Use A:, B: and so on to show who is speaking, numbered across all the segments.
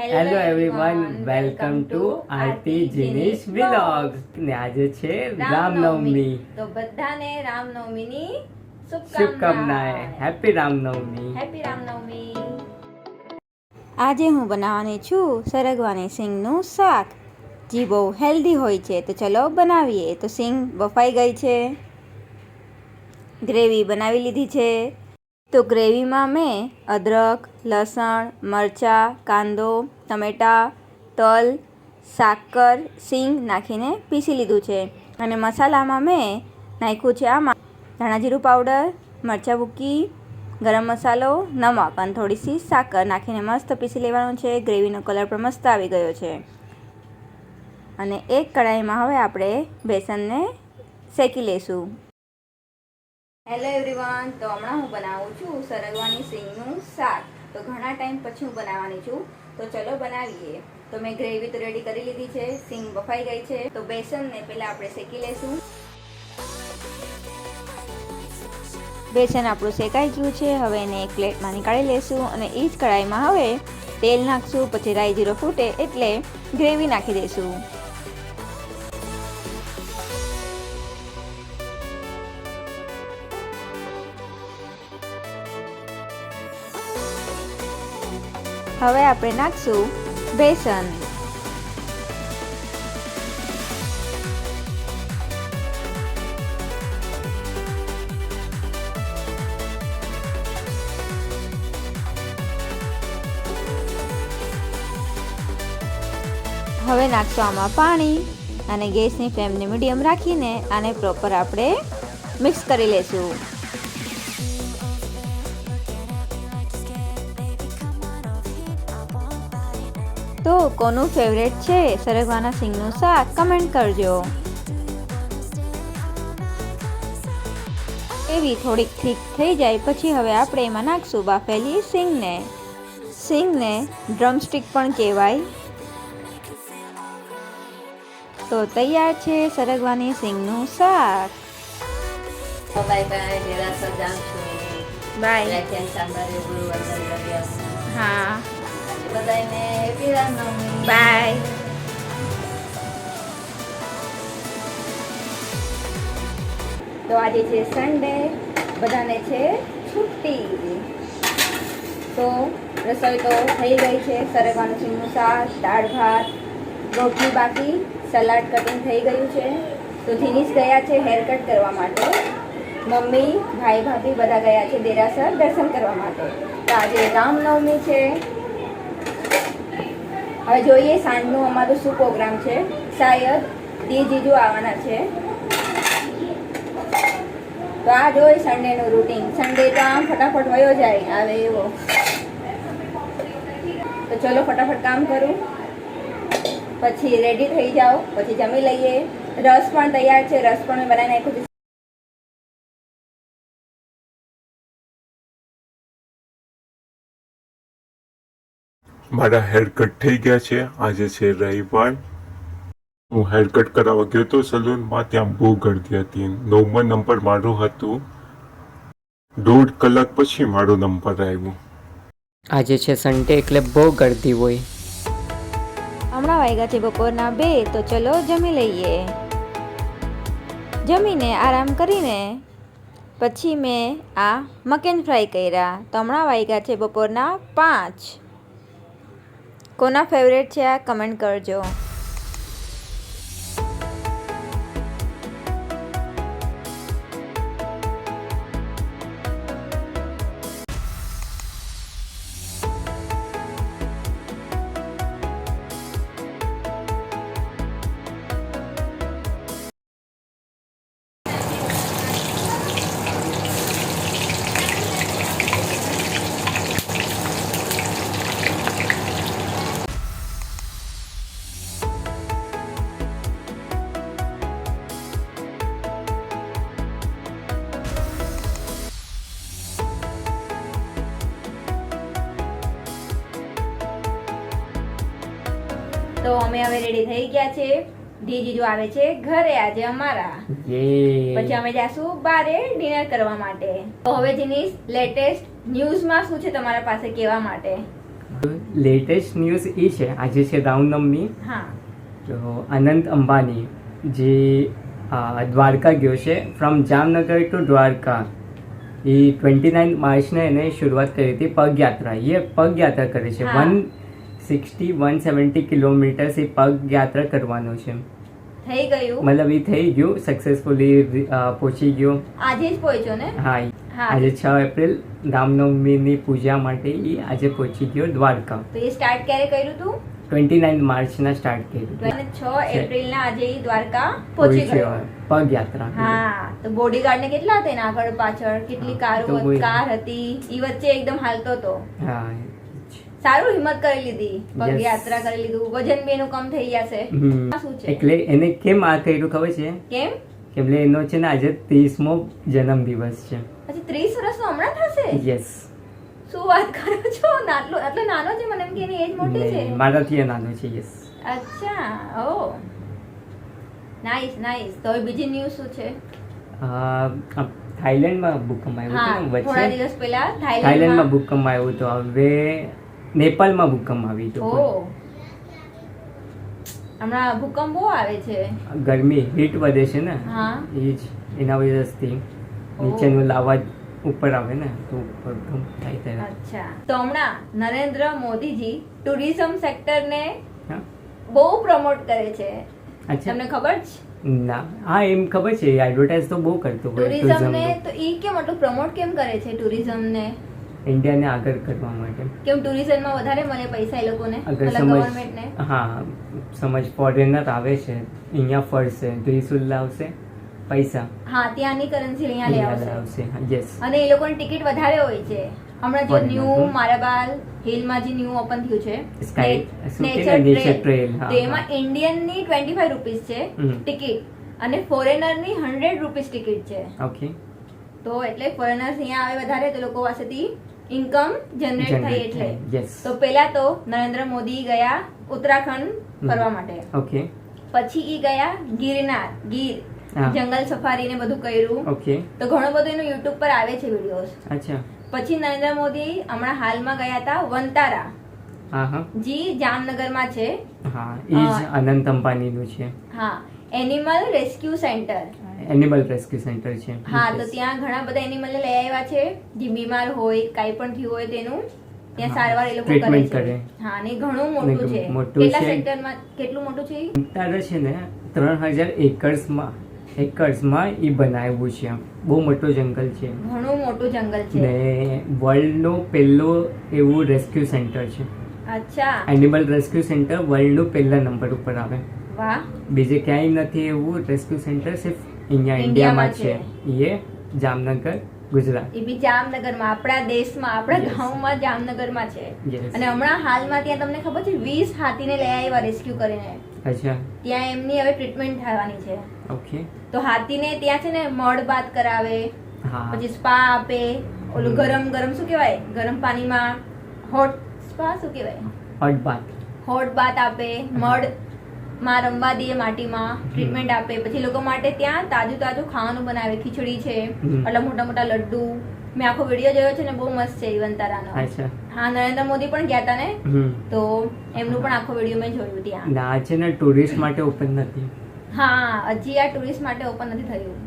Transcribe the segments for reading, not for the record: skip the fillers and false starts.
A: Hello everyone, welcome to Aarti Jinish vlogs. ને આજે છે રામનવમી,
B: તો બધાને રામનવમીની
A: શુભકામનાએ. હેપી રામનવમી.
B: હેપી રામનવમી. આજે હું બનાવવાની છું સરગવાની સિંગનું શાક, જે બહુ હેલ્ધી હોય છે. તો ચલો બનાવીએ. તો સિંગ બફાઈ ગઈ છે, ગ્રેવી બનાવી લીધી છે. તો ગ્રેવીમાં મેં અદરક, લસણ, મરચાં, કાંદો, ટમેટાં, તલ, સાકર, સિંગ નાખીને પીસી લીધું છે. અને મસાલામાં મેં નાખ્યું છે આમાં ધાણા જીરું પાવડર, મરચાં ભૂકી, ગરમ મસાલો, નમક અને થોડીસી સાકર નાખીને મસ્ત પીસી લેવાનું છે. ગ્રેવીનો કલર પણ મસ્ત આવી ગયો છે. અને એક કઢાઈમાં હવે આપણે બેસનને શેકી લઈશું. હેલો એવરીવન, તો હમણાં હું બનાવું છું સરગવાની સિંગનું શાક. તો ઘણા ટાઈમ પછી હું બનાવવાની છું, તો ચલો બનાવીએ. તો મેં ગ્રેવી તો રેડી કરી લીધી છે, સિંગ બફાઈ ગઈ છે. તો બેસનને પહેલાં આપણે શેકી લઈશું. બેસન આપણું શેકાઈ ગયું છે. હવે એને એક પ્લેટમાં નીકાળી લઈશું. અને એ જ કઢાઈમાં હવે તેલ નાખશું. પછી રાઈ જીરો ફૂટે એટલે ગ્રેવી નાખી દઈશું. હવે આપણે નાખશું બેસન. હવે નાખશું આમાં પાણી અને ગેસની ફ્લેમને મીડિયમ રાખીને આને પ્રોપર આપણે મિક્સ કરી લેશું. તો કોનું ફેવરેટ છે સરગવાના સિંગનું શાક, કમેન્ટ કરજો. એવી થોડીક થીક થઈ જાય પછી હવે આપણે એમાં નાખશું બાફેલી સિંગને. સિંગને ડ્રમસ્ટિક પણ કહેવાય. તો તૈયાર છે સરગવાની સિંગનું શાક.
C: Bye bye. દેરાસર જાઉં છું.
B: બાય. હા,
C: બધાને હેપી રામનવમી.
B: બાય. તો આજે છે સન્ડે, બધાને છે છુટ્ટી. તો રસોઈ તો થઈ ગઈ છે. સરગવાનું સિંગનું શાક, દાળ ભાત, રોટલી બાકી, સલાડ કટિંગ થઈ ગયું છે. તો જીનીશ ગયા છે હેર કટ કરવા માટે. મમ્મી, ભાઈ, ભાભી બધા ગયા છે દેરાસર દર્શન કરવા માટે. તો આજે રામનવમી છે. હવે જોઈએ સાંજનું અમારું શું પ્રોગ્રામ છે. શાયદ જીજુ આવવાના છે. તો આ જોઈ સન્ડેનું રૂટીન. સન્ડે તો આમ ફટાફટ વયો જાય આવે એવો. તો ચલો ફટાફટ કામ કરું, પછી રેડી થઈ જાઓ, પછી જમી લઈએ. રસ પણ તૈયાર છે, રસ પણ મેં બનાવી નાખ્યું છે.
D: મારા હેર કટ થઈ ગયા છે. આજે છે રવિવાર. હું હેર કટ કરાવવા ગયો હતો સલૂનમાં. ત્યાં બહુ ગળદી હતી. 9મા નંબર મારું હતું. 1.5 કલાક પછી મારો નંબર આવ્યો.
A: આજે છે સન્ડે એટલે બહુ ગળદી હોય.
B: હમણાં વાગ્યા છે બપોરના 2. તો ચલો જમી લઈએ. જમીને આરામ કરીને પછી મેં આ મકેન ફ્રાય કર્યા. તો હમણાં વાગ્યા છે બપોરના 5. કોના ફેવરેટ છે આ કમેન્ટ કરજો. તો અમે હવે રેડી થઈ ગયા છે. જીજુ આવે છે ઘરે આજે અમારા. પછી અમે જાશું બારે ડિનર કરવા માટે. તો હવે જીનીશ લેટેસ્ટ ન્યૂઝમાં શું છે તમારા પાસે કહેવા માટે?
A: લેટેસ્ટ ન્યૂઝ એ છે, આજે છે રામનવમી.
B: હા
A: તો અનંત અંબાણી જે દ્વારકા ગયો છે, ફ્રોમ જામનગર ટુ દ્વારકા. એ 29 માર્ચને એને શરૂઆત કરી હતી પગયાત્રા. એ પગયાત્રા કરે છે.
B: હા.
A: 170 કિલોમીટર્સ એ પગયાત્રા કરવાનો છે.
B: થઈ ગયું,
A: મતલબ એ થઈ ગયું, સક્સેસફુલી પહોંચી ગયો.
B: આજે જ પહોંચ્યો ને.
A: હા,
B: હા.
A: આજે 6 એપ્રિલ રામનવમીની પૂજા માટે એ આજે પહોંચી ગયો દ્વારકા.
B: તો એ સ્ટાર્ટ ક્યારે કર્યું તું?
A: 29 માર્ચના સ્ટાર્ટ કર્યું.
B: અને 6 એપ્રિલના આજે ઈ દ્વારકા પહોંચી ગયો.
A: પગયાત્રા.
B: હા, તો બોડીગાર્ડ ને કેટલા હતા એના આગળ પાછળ, કેટલી
A: હા, તો
B: કારો
A: કોઈ-
B: કાર હતી, ઈ વચ્ચે એકદમ હાલતો હતો.
A: હા.
B: સારું હિંમત કરી લીધી,
A: Yes.
B: પગયાત્રા કરી લીધું, વજન બી એનું કમ થઈ જશે.
A: હમ.
B: આ શું છે?
A: એટલે એને કેમ આ કર્યું ખબર છે?
B: કેમ?
A: કેમ કે એનો છે ને આજે 30મો જન્મદિવસ છે.
B: પછી 30 વર્ષનો હમણાં થશે?
A: યસ.
B: શું વાત કરો છો? આટલો નાનો છે, મને એમ કે એની એજ મોટી છે.
A: મારાથી એ નાનો છે. યસ.
B: અચ્છા, ઓ નાઈસ નાઈસ. તો હવે બીજી ન્યૂઝ શું છે?
A: થાઈલેન્ડમાં ભૂકંપ આવ્યો
B: હા,
A: હતો ને
B: થોડા
A: વચ્ચે.
B: દિવસ પહેલા
A: થાઈલેન્ડમાં
B: થાઈલેન્ડમાં.
A: ભૂકંપ આવ્યો હતો. હવે નેપાળમાં ભૂકંપ આવી
B: ઓ,
A: હતો.
B: હમણાં ભૂકંપ બહુ આવે છે.
A: ગરમી હીટ વધે છે ને,
B: હા.
A: એ જ એના વજહથી નીચેનું લાવા ઉપર આવે ને તો ભૂકંપ થાય ત્યારે.
B: અચ્છા, તો હમણાં નરેન્દ્ર મોદીજી ટુરિઝમ સેક્ટરને
A: હા.
B: બહુ પ્રમોટ કરે છે.
A: અચ્છા.
B: તમને ખબર છે?
A: ના, હા એમ ખબર છે, એડવર્ટાઇઝ તો બહુ કરતો હોય
B: ટુરિઝમને
A: tourism
B: તો ઈ કેમ આટલું પ્રમોટ કેમ કરે છે ટુરિઝમને?
A: ઇન્ડિયાને આગળ કરવા માટે.
B: કેમ ટુરિઝમમાં વધારે મળે પૈસા એ લોકોને,
A: અગર
B: મતલબ
A: સમજ
B: ગવર્નમેન્ટને?
A: હા, સમજ ફોરેનર આવે છે અહીંયા ફરશે તો એ શું લાવશે? પૈસા
B: હા, ત્યાંની કરન્સી અહીંયા લઈ આવશે.
A: આવશે. યસ.
B: અને એ લોકોની ટિકિટ વધારે હોય છે. હમણાં જે
A: Foreigner,
B: ન્યૂ
A: હમ.
B: મારાબાલ હિલમાં જે ન્યૂ ઓપન થયું છે
A: Sky- શું
B: Nature
A: કહેવાય? Nature
B: Trail.
A: Trail, હા,
B: તો એમાં
A: હા.
B: ઇન્ડિયનની 25 રૂપીસ છે
A: હમ.
B: ટિકિટ અને ફોરેનરની 100 રૂપીસ ટિકિટ છે.
A: ઓકે.
B: તો એટલે ફોરેનર્સ અહીંયા આવે વધારે તો લોકો પાસેથી ઇન્કમ જનરેટ થઈ એટલે.
A: યસ.
B: તો પહેલા તો નરેન્દ્ર મોદી ગયા ઉત્તરાખંડ ફરવા માટે.
A: ઓકે.
B: પછી ઈ ગયા ગિરનાર, ગીર
A: હા.
B: જંગલ સફારી ને બધું કર્યું.
A: ઓકે.
B: તો ઘણું બધું એનું યુટ્યુબ પર આવે છે વિડીયોઝ.
A: અચ્છા.
B: પછી નરેન્દ્ર મોદી હમણાં હાલમાં ગયા હતા વનતારા,
A: હા હા
B: જી જામનગરમાં છે.
A: હા, એ જ અનંત અંબાણીનું છે.
B: હા, animal rescue centre.
A: Animal rescue centre છે.
B: હા, તો ત્યાં ઘણા બધા એનિમલ લઈ આવ્યા છે જે બીમાર હોય, કાંઈ પણ થયું હોય તેનું ત્યાં
A: હા,
B: સારવાર એ લોકો
A: treatment
B: કરે
A: કરે.
B: છે. હા, ને ઘણું મોટું
A: ને
B: છે.
A: મોટું
B: કેટલા
A: છે.
B: સેક્ટરમાં કેટલું મોટું છે ઈ?
A: તારે છે ને 3000 એકર્સમાં એ બનાવ્યું છે. બહુ મોટું જંગલ છે
B: ઘણું મોટું જંગલ છે.
A: ને વર્લ્ડનો પહેલો એવું રેસ્ક્યુ સેન્ટર છે.
B: અચ્છા,
A: એનિમલ રેસ્ક્યુ સેન્ટર વર્લ્ડનો પહેલા નંબર ઉપર આવે.
B: વાહ.
A: બીજે ક્યાંય નથી એવું રેસ્ક્યુ સેન્ટર, સિર્ફ અહીંયા
B: ઇન્ડિયામાં
A: ઇન્ડિયામાં છે. એ જામનગર, ગુજરાત.
B: એ બી જામનગરમાં, આપણા દેશમાં, આપણા
A: Yes.
B: ગામમાં જામનગરમાં છે.
A: Yes.
B: અને હમણાં હાલમાં ત્યાં તમને ખબર છે 20 હાથીને લઈ આવ્યા રેસ્ક્યુ કરીને.
A: અચ્છા.
B: ત્યાં એમની હવે ટ્રીટમેન્ટ થવાની છે.
A: ઓકે.
B: તો હાથીને ત્યાં છે ને મડ બાથ કરાવે,
A: હા.
B: પછી સ્પા આપે, ઓલું ગરમ ગરમ શું કહેવાય, ગરમ પાણીમાં હોટ સ્પા શું કહેવાય,
A: હોટ બાથ.
B: હોટ બાથ આપે, મડ માં રમવા દે, માટીમાં ટ્રીટમેન્ટ આપે. પછી લોકો માટે ત્યાં તાજું તાજું ખાવાનું બનાવે, ખીચડી છે,
A: હમ.
B: આટલા મોટા મોટા લડ્ડુ. મેં આખો વિડીયો જોયો છે ને, બહુ મસ્ત છે વનતારાનો.
A: અચ્છા.
B: હા, નરેન્દ્ર મોદી પણ ગયા હતા ને,
A: હમ.
B: તો એમનું પણ આખો વિડીયો મેં જોયું ત્યાં.
A: ના છે ને ટુરિસ્ટ માટે ઓપન નથી.
B: હા, હજી આ ટુરિસ્ટ માટે ઓપન નથી થયું.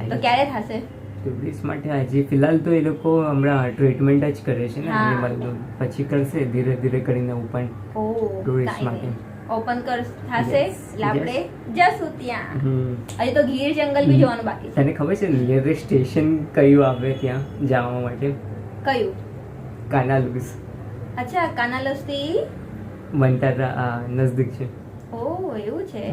B: તો ક્યારે થશે?
A: ટુરિસ્ટ માટે હજી ફિલહાલ તો એ લોકો હમણાં ટ્રીટમેન્ટ જ કરે છે ને
B: હા.
A: એનિમલનું. પછી કરશે ધીરે ધીરે કરીને ઓપન
B: ઓ,
A: ટુરિસ્ટ
B: કાંઈ
A: માટે.
B: નહીં. ઓપન થશે
A: Yes,
B: એટલે આપણે જશું ત્યાં.
A: હમ.
B: હજી તો ગીર જંગલ બી જોવાનું બાકી છે.
A: તને ખબર છે નિયરેસ્ટ સ્ટેશન કયું આવે ત્યાં જવા માટે?
B: કયું?
A: કાનાલુસ.
B: અચ્છા, કાનાલસ થી.
A: વનતારા નજદીક છે.
B: ઓ, એવું છે.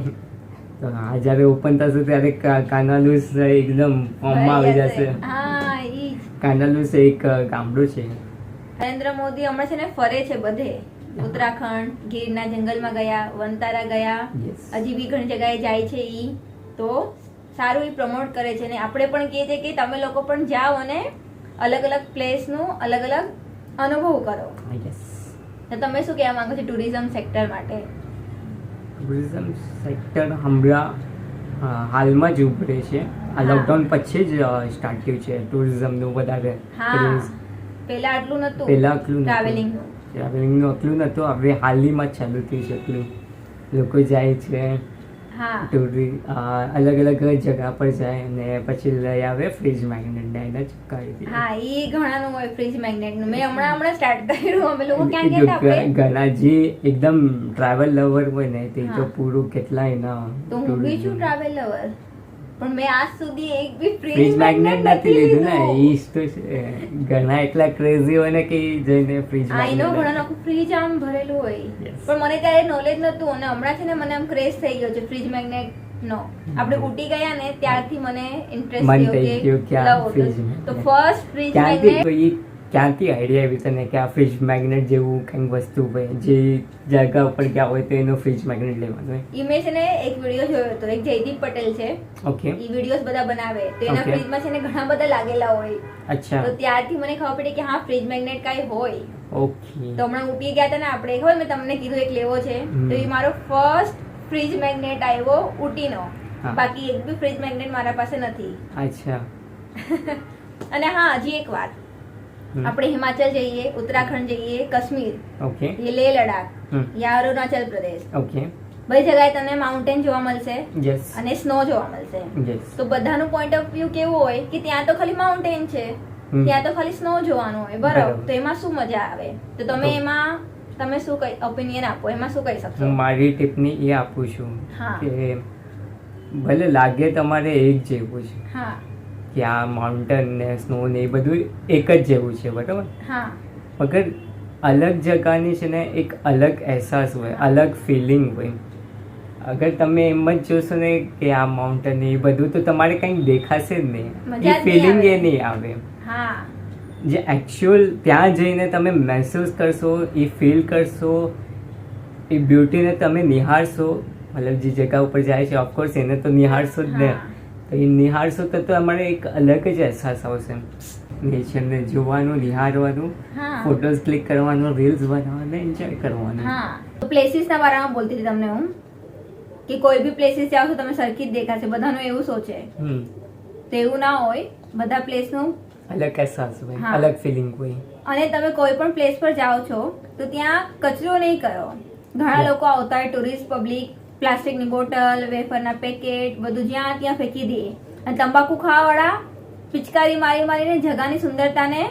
A: તો આ જ્યારે ઓપન થશે ત્યારે કાનાલુસ એકદમ ફોર્મમાં આવી જશે.
B: હા, ઈ જ.
A: કાનાલુસ એક ગામડું છે.
B: નરેન્દ્ર મોદી હમણાં છે ને ફરે છે બધે. ઉત્તરાખંડ, ગીરના જંગલમાં ગયા, વનતારા ગયા,
A: Yes.
B: હજી બી ઘણી જગ્યાએ જાય છે ઈ. તો સારું ઈ પ્રમોટ કરે છે ને આપણે પણ કહીએ છીએ કે તમે લોકો પણ જાઓ અને અલગ અલગ પ્લેસનું અલગ અલગ અનુભવ કરો.
A: યસ.
B: તો તમે શું કહેવા માંગો છો ટુરિઝમ સેક્ટર માટે?
A: ટુરિઝમ સેક્ટર હમણાં હાલમાં જ ઉભરે છે. આ
B: હા.
A: લોકડાઉન પછી જ સ્ટાર્ટ થયું છે ટુરિઝમનું વધારે
B: હા.
A: ક્રેઝ.
B: પેલા આટલું નતું
A: પહેલા આટલું
B: ટ્રાવેલિંગનું.
A: ટ્રાવેલિંગનું આટલું નહોતું, હવે હાલમાં જ ચાલુ થયું છે એટલું. લોકો જાય છે
B: હા
A: અલગ અલગ જગા પર જાય અને પછી લઈ આવે ફ્રીજ મેગ્નેટ એને ચપકાવી દે.
B: હા એ ઘણાનું હોય ફ્રીજ મેગ્નેટનું. મેં હમણાં સ્ટાર્ટ કર્યું. અમે લોકો ક્યાં ગયા હતા આપણે?
A: ઘણા જે એકદમ ટ્રાવેલ લવર હોય ને તે તો
B: હા.
A: પૂરું કેટલા એના
B: તો હું બી છું ટ્રાવેલ લવર, પણ મેં આજ સુધી એક બી
A: ફ્રીજ
B: ફ્રીજ
A: મેગ્નેટ નથી લીધું ને. ઈ જ તો છે. ઘણા એટલા ક્રેઝી હોય ને કે ઈ જઈને ફ્રીજ
B: આઈ નો ઘણા
A: મેગ્નેટ.
B: આખું ફ્રીજ આમ ભરેલું હોય.
A: Yes.
B: પણ મને ત્યારે નોલેજ નતું અને હમણાં છે ને મને આમ ક્રેઝ થઈ ગયો છે ફ્રીજ મેગ્નેટ નો. આપણે ઉટી ગયા ને ત્યારથી મને ઇન્ટરેસ્ટ
A: મન
B: થયો
A: થઈ ગયું કે આ
B: લાવો તો.
A: ફ્રીજ
B: તો
A: મેગ્નેટ.
B: ફર્સ્ટ ફ્રીજ
A: ક્યાંથી
B: મેગ્નેટ
A: તો ઈ ક્યાંથી આઈડિયા આવી તને કે આ ફ્રીજ મેગ્નેટ જેવું કંઈક વસ્તુ હોય જે જગ્યા ઉપર ગયા હોય તો એનો ફ્રીજ મેગ્નેટ લેવાનું હોય.
B: ઈ મેં છે ને એક વિડીયો જોયો હતો. એક જયદીપ પટેલ છે,
A: ઓકે,
B: ઈ વિડીયોઝ બધા બનાવે તો એના
A: Okay.
B: ફ્રીજમાં છે ને ઘણા બધા લાગેલા હોય.
A: અચ્છા,
B: તો ત્યારથી મને ખબર પડી કે હા ફ્રીજ મેગ્નેટ કાંઈ હોય.
A: ઓકે.
B: તો હમણાં ઉટી ગયા હતા ને આપણે, ખબર મેં તમને કીધું એક લેવો છે.
A: હમ.
B: તો એ મારો ફર્સ્ટ ફ્રીજ મેગ્નેટ આવ્યો ઉટીનો.
A: હા.
B: બાકી એક બી ફ્રીજ મેગ્નેટ મારા પાસે નથી.
A: અચ્છા.
B: અને હા હજી એક વાત,
A: હમ.
B: આપણે હિમાચલ જઈએ, ઉત્તરાખંડ જઈએ, કાશ્મીર,
A: ઓકે,
B: એ લેહ લડાખ
A: હમ.
B: યા અરુણાચલ પ્રદેશ,
A: ઓકે,
B: બધી જગ્યાએ તમને માઉન્ટેન જોવા મળશે
A: યસ,
B: અને સ્નો જોવા મળશે.
A: યસ.
B: તો બધાનું પોઈન્ટ ઓફ વ્યૂ કેવું હોય કે ત્યાં તો ખાલી માઉન્ટેન છે,
A: હમ.
B: ત્યાં તો ખાલી સ્નો જોવાનું હોય, બરાબર?
A: બરાબર.
B: તો એમાં શું મજા આવે? તો તમે
A: તો-
B: એમાં તમે શું કઈ ઓપિનિયન આપો, એમાં શું કહી શકશો?
A: હું મારી ટિપ્પણી એ આપું છું
B: હા.
A: કે ભલે લાગે તમારે એક જેવું છે
B: હા
A: કે આ માઉન્ટેન ને સ્નો ને એ બધું એક જ જેવું છે, બરાબર?
B: હા
A: મગર અલગ જગાની છે ને એક અલગ અહેસાસ હોય, અલગ ફિલિંગ હોય. અગર તમે એમ જ જોશો ને કે આ માઉન્ટેન એ બધું તો તમારે કંઈ દેખાશે જ નહીં,
B: મજા
A: એ
B: જ નહીં
A: ફિલિંગ એ
B: આવે.
A: નહીં આવે.
B: હા
A: જે એકચ્યુઅલ ત્યાં જઈને તમે મહેસૂસ કરશો, એ ફીલ કરશો, એ બ્યુટીને તમે નિહાળશો, મતલબ જે જગ્યા ઉપર જાય છે ઓફકોર્સ એને તો નિહાળશો જ ને.
B: હા.
A: તો એ નિહાળશો તો તમારે એક અલગ જ અહેસાસ આવશે નેચરને જોવાનું, નિહાળવાનું,
B: હા
A: ફોટોઝ ક્લિક કરવાનું, રીલ્સ બનાવવાનું, એન્જોય કરવાનું.
B: હા તો પ્લેસીસના બારામાં બોલતી હતી તમને હું, કે કોઈ બી પ્લેસીસ જાઓ છો તમે સરખી જ દેખાશે. બધાનું એવું સોચે,
A: હમ.
B: તો એવું ના હોય. બધા પ્લેસનું
A: અલગ અહેસાસ હોય,
B: હા.
A: અલગ ફિલિંગ હોય.
B: અને તમે કોઈ પણ પ્લેસ પર જાઓ છો તો ત્યાં કચરો નહીં કરો. ઘણા
A: Yeah.
B: લોકો આવતા હોય, ટુરિસ્ટ પબ્લિક, પ્લાસ્ટિકની બોટલ, વેફરના પેકેટ બધું જ્યાં ત્યાં ફેંકી દે. અને તંબાકુ ખાવાવાળા પિચકારી મારી મારીને જગાની સુંદરતાને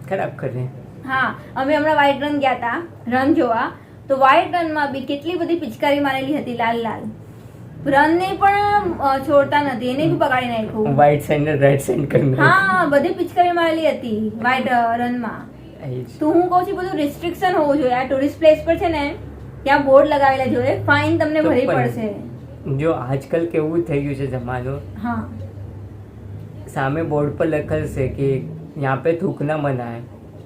A: ખરાબ કરે.
B: હા અમે હમણાં વ્હાઈટ રન ગયા હતા રન જોવા. તો વ્હાઈટ રનમાં બી કેટલી બધી પિચકારી મારેલી હતી, લાલ લાલ. રનને પણ છોડતા નથી, એને બી બગાડી નાખ્યું.
A: વ્હાઈટ સેન્ડ ને રેડ સેન્ડ કરી
B: હા બધી પિચકારી મારેલી હતી વ્હાઈટ રનમાં. તો હું કહું છું બધું રિસ્ટ્રિક્શન હોવું જોઈએ. આ ટુરિસ્ટ પ્લેસ પર છે ને ત્યાં બોર્ડ લગાવેલા જોઈએ, ફાઇન તમને
A: તો
B: ભરવી
A: પણ-
B: પડશે.
A: જો આજકાલ કેવું થઈ ગયું છે જમાનો,
B: હા
A: સામે બોર્ડ પર લખેલ છે કે યાં પે થૂકના મના હે,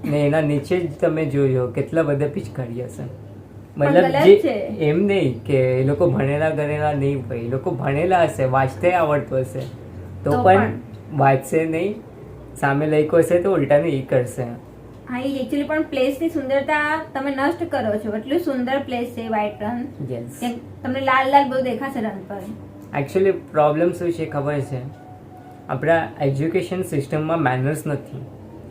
A: ને એના નીચે જ તમે જોજો કેટલા બધા પિચકારી હશે. મતલબ
B: ગલત
A: જે
B: છે.
A: એમ નહીં કે એ લોકો ભણેલા ગણેલા નહીં હોય, એ લોકો ભણેલા હશે, વાંચતે આવડતું હશે તો
B: તો
A: પણ વાંચશે નહીં, સામે લખ્યું હશે તો ઉલટાનું ઈ કરશે.
B: હા એ એકચ્યુઅલી પણ પ્લેસની સુંદરતા તમે નષ્ટ કરો છો. એટલું સુંદર પ્લેસ છે વ્હાઈટ રન.
A: યસ.
B: તમને લાલ લાલ બધું દેખાશે રન પર.
A: એકચ્યુઅલી પ્રોબ્લેમ શું છે ખબર છે? આપણા એજ્યુકેશન સિસ્ટમમાં મેનર્સ નથી,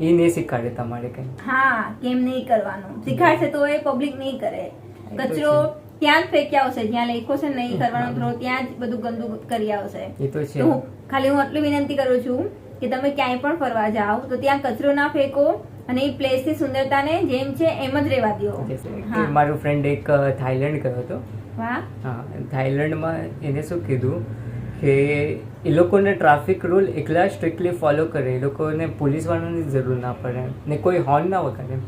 A: એ નહીં શીખવાડે તમારે કંઈ.
B: હા કેમ નહીં કરવાનું શીખાડશે તો એ પબ્લિક નહીં કરે.
A: એ તો
B: કચરો ત્યાં જ ફેંકી આવશે, જ્યાં લખ્યો છે નહીં કરવાનું થ્રો ત્યાં જ બધું ગંદુ કરી આવશે.
A: એ તો છે.
B: તો હું ખાલી આટલી વિનંતી કરું છું કે તમે ક્યાંય પણ ફરવા જાઓ તો ત્યાં કચરો ના ફેંકો અને એ પ્લેસની સુંદરતાને જેમ છે એમ જ રહેવા દો.
A: જैसे કે
B: હા.
A: મારો ફ્રેન્ડ એક થાઈલેન્ડ ગયો હતો.
B: વાહ
A: હા, થાઈલેન્ડમાં એને શું કીધું કે એ લોકોને ટ્રાફિક રૂલ એકલા સ્ટ્રિક્ટલી ફોલો કરે, એ લોકોને પોલીસવાળાની જરૂર ના પડે ને કોઈ હોર્ન ના વગાડે.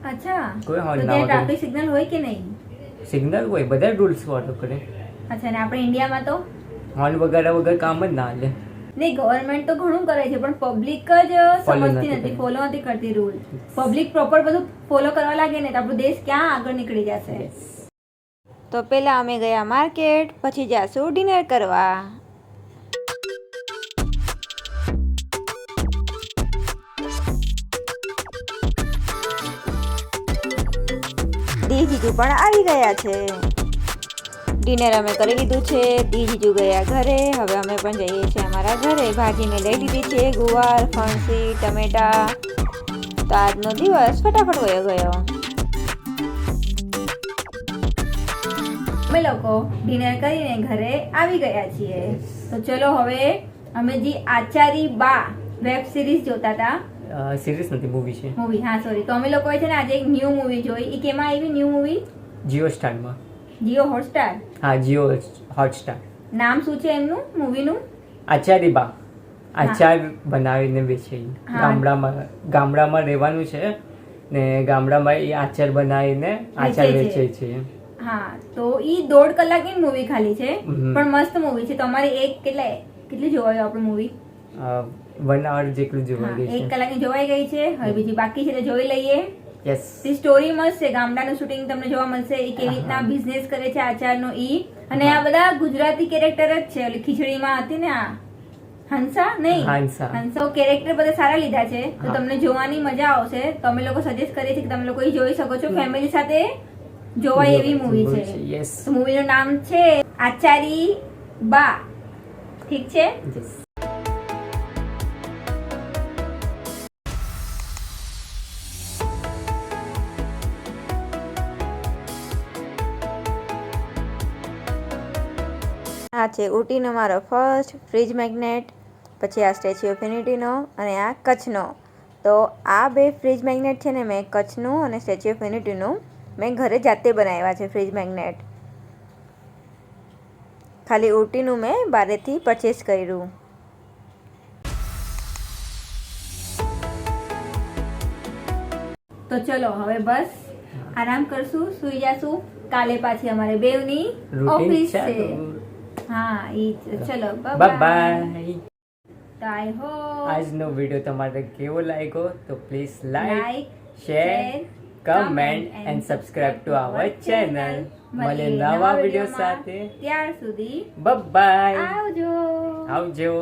B: અચ્છા
A: કોઈ
B: તો
A: હોર્ન ના
B: ત્યાં
A: વગાડે,
B: ટ્રાફિક સિગ્નલ હોય કે નહીં?
A: સિગ્નલ હોય, બધા રૂલ્સ ફોલો કરે.
B: અચ્છા અને આપણે ઇન્ડિયામાં તો
A: હોર્ન વગાડ્યા વગર કામ જ ના હાલે.
B: નહીં, ગવર્મેન્ટ તો ઘણું કરે છે પણ પબ્લિક જ
A: Follow
B: સમજતી
A: નથી
B: નથી,
A: કરતી.
B: ફોલો નથી કરતી રૂલ. પબ્લિક પ્રોપર બધું ફોલો કરવા લાગે ને તો આપણો દેશ ક્યાં આગળ નીકળી જશે. તો પહેલા અમે ગયા માર્કેટ, પછી જાશું ડિનર કરવા. દીજીજુ પણ આવી ગયા છે. ડિનર અમે કરી લીધું છે, દીજીજુ ગયા ઘરે. હવે અમે પણ જઈએ છીએ અમારા ઘરે. ભાજી મેં લઈ લીધી છે, ગુવાર, ફણસી, ટમેટા તો આજનો દિવસ ફટાફટ વયો ગયો. અમે લોકો ડિનર કરીને ઘરે આવી ગયા છીએ. તો ચલો હવે અમે જે આચારી બા વેબ સિરીઝ જોતા હતા,
A: સિરીઝ નથી, મૂવી છે.
B: મૂવી, હા સોરી. તો અમે લોકોએ છે ને આજે એક ન્યૂ મૂવી જોઈ. એ કેમાં આવી ન્યૂ મૂવી?
A: જીઓ સ્ટારમાં.
B: જીઓ હોટસ્ટાર.
A: હા, જીઓ હોટસ્ટાર.
B: નામ શું છે એમનું મૂવીનું?
A: આચારી બા. આચાર બનાવીને વેચે.
B: હા.
A: ગામડામાં રહેવાનું છે ને ગામડામાં એ આચાર બનાવીને આચાર
B: વેચે
A: વેચે છે.
B: હા, તો ઈ 1.5 કલાકની મૂવી ખાલી છે,
A: હમ.
B: પણ મસ્ત મૂવી છે. તમારી કેટલી જોવાયું આપણું મૂવી?
A: 1 hour જેટલું જોવા ગઈ
B: 1
A: છે.
B: કલાકની જોવાઈ ગઈ છે. હવે બીજી બાકી છે તો જોઈ લઈએ.
A: યસ.
B: તે સ્ટોરી મસ્ત છે. ગામડાનું શૂટિંગ તમને જોવા મળશે. એ કેવી રીતના બિઝનેસ કરે છે આચારનો ઈ. અને આ બધા ગુજરાતી કેરેક્ટર જ છે. ઓલી ખીચડીમાં હતી ને આ હંસા નહીં, હંસા કેરેક્ટર બધા સારા લીધા છે. તો
A: હા.
B: તમને જોવાની મજા આવશે. તો અમે લોકો સજેસ્ટ કરીએ છીએ કે તમે લોકો ઈ જોઈ શકો છો. ફેમિલી સાથે જોવાય એવી મૂવી છે.
A: યસ.
B: તો મૂવીનું નામ છે આચારી બા. ઠીક છે.
A: યસ.
B: આ છે ઉટીનો મારો ફર્સ્ટ ફ્રીજ મેગ્નેટ, પછી આ સ્ટેચ્યુ ઓફ યુનિટીનો અને આ કચ્છનો. તો આ બે ફ્રીજ મેગ્નેટ છે ને મેં કચ્છનું અને સ્ટેચ્યુ ઓફ યુનિટીનું મેં ઘરે જાતે બનાવ્યા છે ફ્રીજ મેગ્નેટ. ખાલી ઉટીનું મેં બહારેથી પરચેસ કર્યું. તો ચલો હવે બસ આરામ કરશું, સુઈ જાશું. કાલે પાછી અમારે બેવની ઓફિસ છે. હા, ચલો
A: બાય બાય.
B: તો આઈ હોપ
A: આજનો વિડીયો તમારે કેવો લાગ્યો તો please
B: like,
A: like, share, comment and subscribe to our channel. મળે નવા વિડીયો સાથે.
B: ત્યાર સુધી
A: બાય.
B: આવજો.
A: આવજો.